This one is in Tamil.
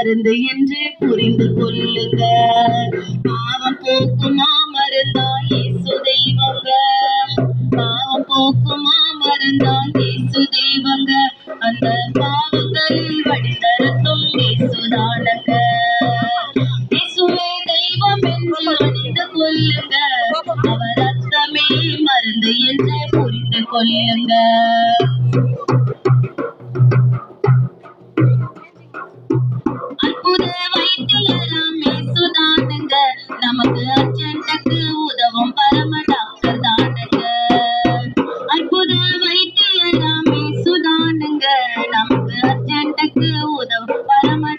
மருந்து என்று புரிந்து கொள்ளுங்க. பாவம் போக்குமா மருந்தா இயேசு தெய்வங்க, பாவம் போக்குமா மருந்தா இயேசு தெய்வங்க, அந்த பாவங்களில் வழிநடத்தும் இயேசுதானங்க. இயேசுவே தெய்வம் என்று அறிந்து கொள்ளுங்க, அவர் ரத்தமே மருந்து என்று புரிந்து கொள்ளுங்க. அற்புத வைத்தியராம் இயேசுதானுங்க, நமக்கு அர்ஜென்ட்டுக்கு உதவும் பரம டாக்டர் தானுங்க. அற்புத வைத்தியராம் இயேசுதானுங்க, நமக்கு அர்ஜென்ட்டுக்கு உதவும் பரம